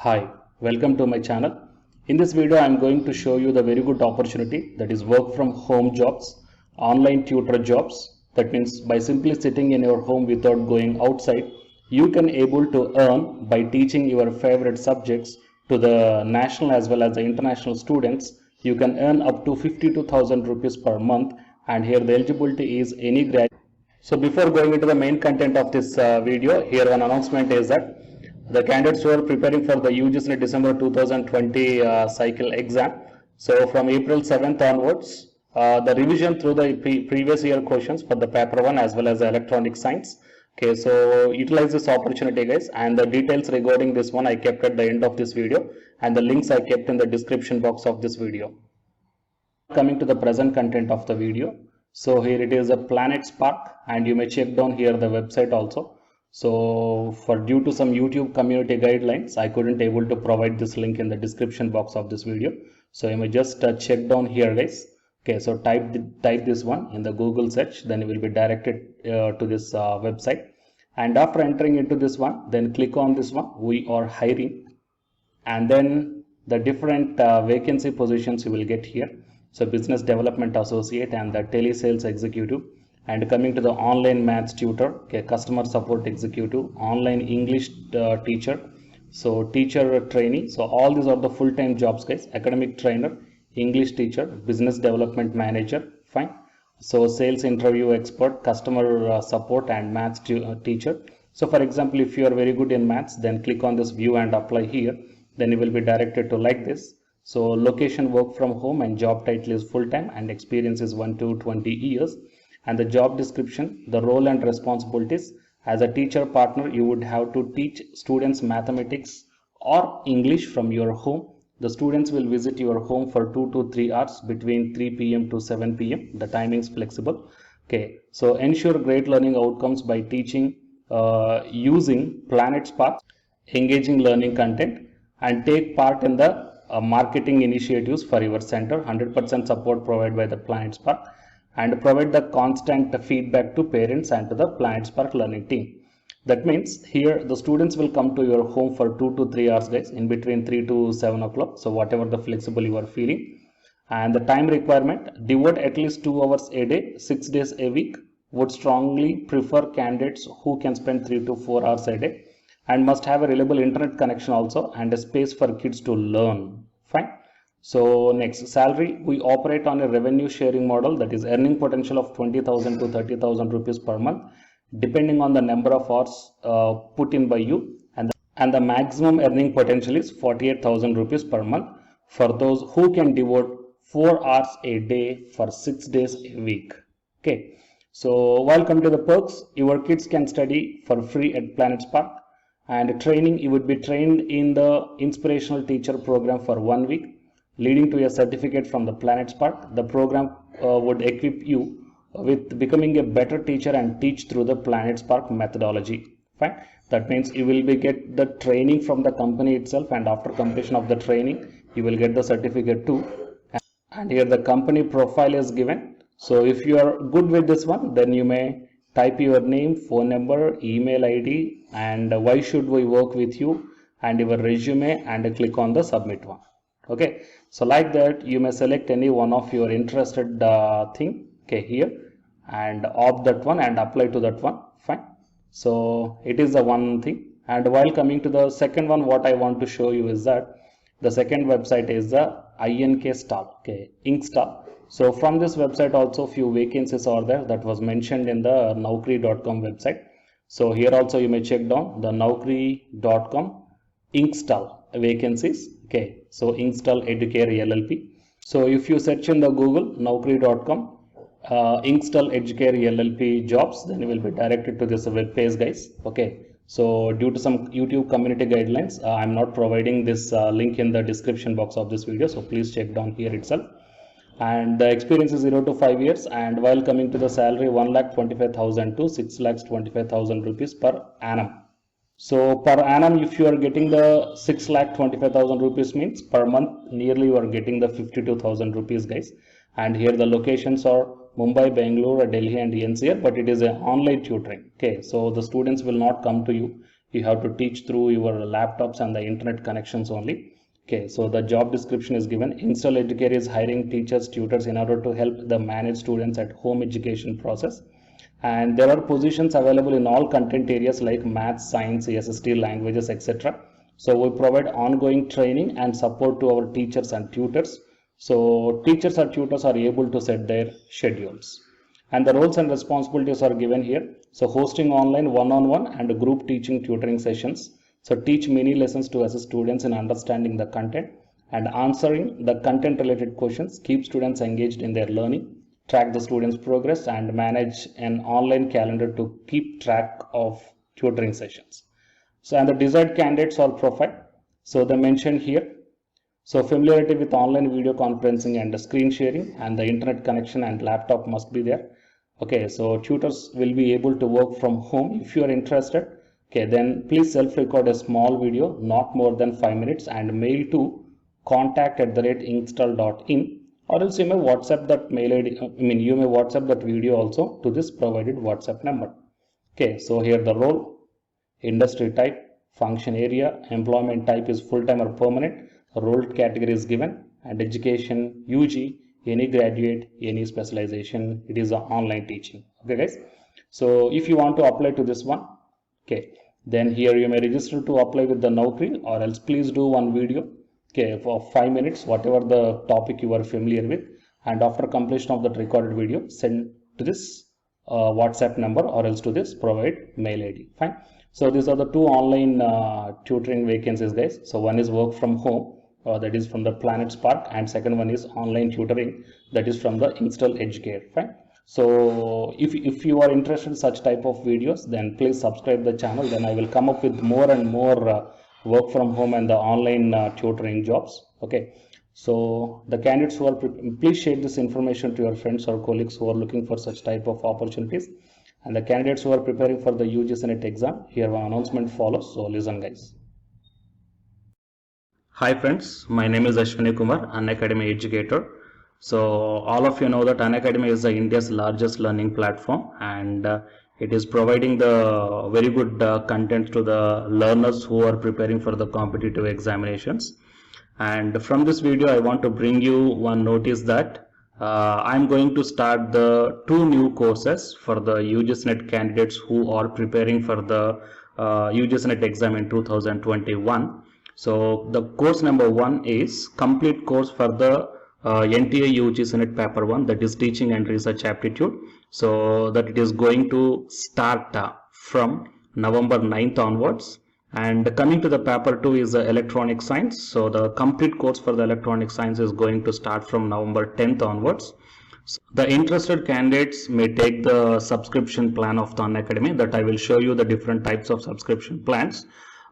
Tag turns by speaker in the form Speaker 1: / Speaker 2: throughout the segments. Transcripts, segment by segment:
Speaker 1: Hi, welcome to my channel. In this video, I am going to show you the very good opportunity, that is work from home jobs, online tutor jobs. That means by simply sitting in your home without going outside, you can able to earn by teaching your favorite subjects to the national as well as the international students. You can earn up to 52,000 rupees per month, and here the eligibility is any grad. So before going into the main content of this video, here one announcement is that the candidates who are preparing for the UGC December 2020 cycle exam. So from April 7th onwards, the revision through the previous year questions for the paper 1 as well as the electronic science. Okay, so utilize this opportunity guys, and the details regarding this one I kept at the end of this video, and the links I kept in the description box of this video. Coming to the present content of the video. So here it is a Planet Spark, and you may check down here the website also. So for due to some YouTube community guidelines, I couldn't able to provide this link in the description box of this video. So you may just check down here guys. Okay, so type this one in the Google search, then you will be directed to this website. And after entering into this one, then click on this one, we are hiring, and then the different vacancy positions you will get here. So business development associate and the telesales executive, and coming to the online maths tutor, okay, customer support executive, online English teacher, so teacher trainee. So all these are the full-time jobs guys. Academic trainer, English teacher, business development manager, fine. So sales interview expert, customer support and maths teacher. So for example, if you are very good in maths, then click on this view and apply here, then you will be directed to like this. So location work from home, and job title is full-time, and experience is 1 to 20 years. And the job description, the role and responsibilities: as a teacher partner, you would have to teach students mathematics or English from your home. The students will visit your home for 2 to 3 hours between 3 p.m. to 7 p.m. The timing is flexible. Okay, so ensure great learning outcomes by teaching using Planet Spark, engaging learning content, and take part in the marketing initiatives for your center. 100% support provided by the Planet Spark, and provide the constant feedback to parents and to the Planet Spark learning team. That means here the students will come to your home for 2 to 3 hours guys, in between 3 to 7 o'clock. So whatever the flexible you are feeling. And the time requirement: devote at least 2 hours a day, 6 days a week. Would strongly prefer candidates who can spend 3 to 4 hours a day, and must have a reliable internet connection also, and a space for kids to learn. Fine. So next, salary: we operate on a revenue sharing model, that is earning potential of 20,000 to 30,000 rupees per month, depending on the number of hours put in by you, and the maximum earning potential is 48,000 rupees per month for those who can devote 4 hours a day for 6 days a week. Okay, so while coming to the perks, your kids can study for free at Planet Spark, and training: you would be trained in the inspirational teacher program for 1 week, leading to a certificate from the Planet Spark. The program would equip you with becoming a better teacher and teach through the Planet Spark methodology. Fine. That means you will be get the training from the company itself, and after completion of the training, you will get the certificate too. And here the company profile is given. So if you are good with this one, then you may type your name, phone number, email ID, and why should we work with you, and your resume, and click on the submit one. Okay, so like that you may select any one of your interested thing, okay, here, and opt that one and apply to that one. Fine. So it is the one thing. And while coming to the second one, what I want to show you is that the second website is the INKStall, okay, Inkstall. So from this website also few vacancies are there that was mentioned in the Naukri.com website. So here also you may check down the Naukri.com Inkstall vacancies. Okay, so Inkstall Educare LLP. So if you search in the Google Naukri.com Inkstall Educare LLP jobs, then you will be directed to this web page guys. Okay, so due to some YouTube community guidelines, I'm not providing this link in the description box of this video, so please check down here itself. And the experience is 0 to 5 years, and while coming to the salary, 1,25,000 to 6,25,000 rupees per annum. So per annum, if you are getting the 6,25,000 rupees, means per month nearly you are getting the 52,000 rupees guys. And here the locations are Mumbai, Bangalore, Delhi and NCR, but it is an online tutoring. Okay, so the students will not come to you. You have to teach through your laptops and the internet connections only. Okay, so the job description is given. Instell Educare is hiring teachers, tutors in order to help the manage students at home education process. And there are positions available in all content areas like maths, science, SST, languages, etc. So we provide ongoing training and support to our teachers and tutors. So teachers or tutors are able to set their schedules. And the roles and responsibilities are given here. So hosting online one-on-one and group teaching tutoring sessions. So teach mini lessons to assist students in understanding the content and answering the content related questions, keep students engaged in their learning, track the students' progress, and manage an online calendar to keep track of tutoring sessions. So, and the desired candidates or profile. So they mentioned here. So familiarity with online video conferencing and screen sharing, and the internet connection and laptop must be there. Okay, so tutors will be able to work from home. If you are interested, okay, then please self-record a small video, not more than 5 minutes, and mail to contact@install.in, or else you may WhatsApp that mail ID. You may WhatsApp that video also to this provided WhatsApp number. Okay, so here the role, industry type, function area, employment type is full-time or permanent, role category is given, and education UG, any graduate, any specialization, it is online teaching. Okay guys, so if you want to apply to this one, okay, then here you may register to apply with the Naukri, or else please do one video, okay, for 5 minutes, whatever the topic you are familiar with, and after completion of that recorded video, send to this WhatsApp number or else to this provide mail ID. Fine. So these are the two online tutoring vacancies guys. So one is work from home, that is from the Planet Spark, and second one is online tutoring, that is from the Instell Educare. Fine. So if you are interested in such type of videos, then please subscribe the channel. Then I will come up with more and more work from home and the online tutoring jobs. Okay. So the candidates who are, please share this information to your friends or colleagues who are looking for such type of opportunities. And the candidates who are preparing for the UGC NET exam, here one announcement follows. So listen guys. Hi friends, my name is Ashwini Kumar, Unacademy educator. So all of you know that Unacademy is India's largest learning platform, and it is providing the very good content to the learners who are preparing for the competitive examinations. And from this video I want to bring you one notice that I'm going to start the 2 new courses for the UGC NET candidates who are preparing for the UGC NET exam in 2021. So the course number 1 is complete course for the NTA UGC NET paper 1, that is teaching and research aptitude. So that it is going to start from November 9th onwards. And coming to the paper 2 is the electronic science. So the complete course for the electronic science is going to start from November 10th onwards. So the interested candidates may take the subscription plan of the Unacademy, that I will show you the different types of subscription plans.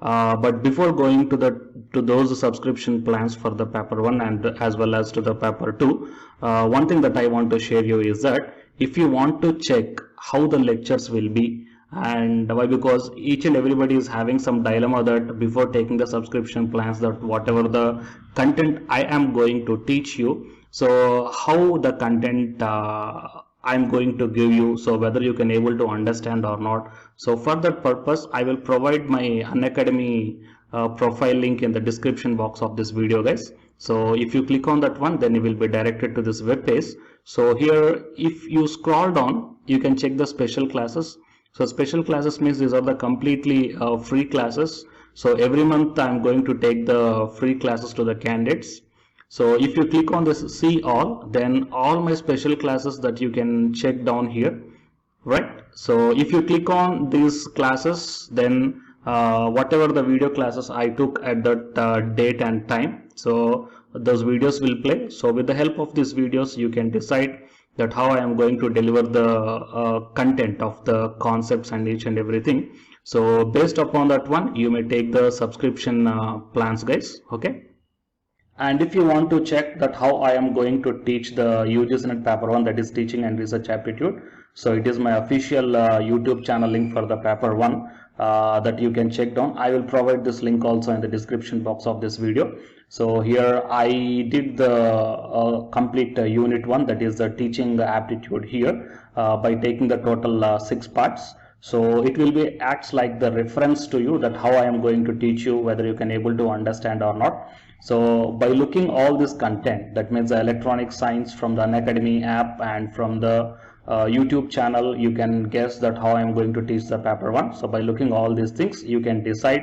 Speaker 1: But before going to those subscription plans for the paper 1 and as well as to the paper 2, one thing that I want to share you is that if you want to check how the lectures will be, and why, because each and everybody is having some dilemma that before taking the subscription plans, that whatever the content I am going to teach you, so how the content I'm going to give you, so whether you can able to understand or not. So for that purpose I will provide my Unacademy profile link in the description box of this video guys. So if you click on that one, then you will be directed to this web page. So here if you scroll down, you can check the special classes. So special classes means these are the completely free classes. So every month I'm going to take the free classes to the candidates. So if you click on this see all, then all my special classes that you can check down here, right? So if you click on these classes, then whatever the video classes I took at that date and time, so those videos will play. So with the help of these videos you can decide that how I am going to deliver the content of the concepts and each and everything. So based upon that one, you may take the subscription plans guys. Okay. And if you want to check that how I am going to teach the UGC NET paper 1, that is teaching and research aptitude, so it is my official YouTube channel link for the paper 1 that you can check down. I will provide this link also in the description box of this video. So here I did the complete unit 1, that is the teaching aptitude here by taking the total 6 parts. So it will be acts like the reference to you that how I am going to teach you, whether you can able to understand or not. So by looking all this content, that means the electronic science from the Unacademy app and from the YouTube channel, you can guess that how I am going to teach the paper 1. So by looking all these things, you can decide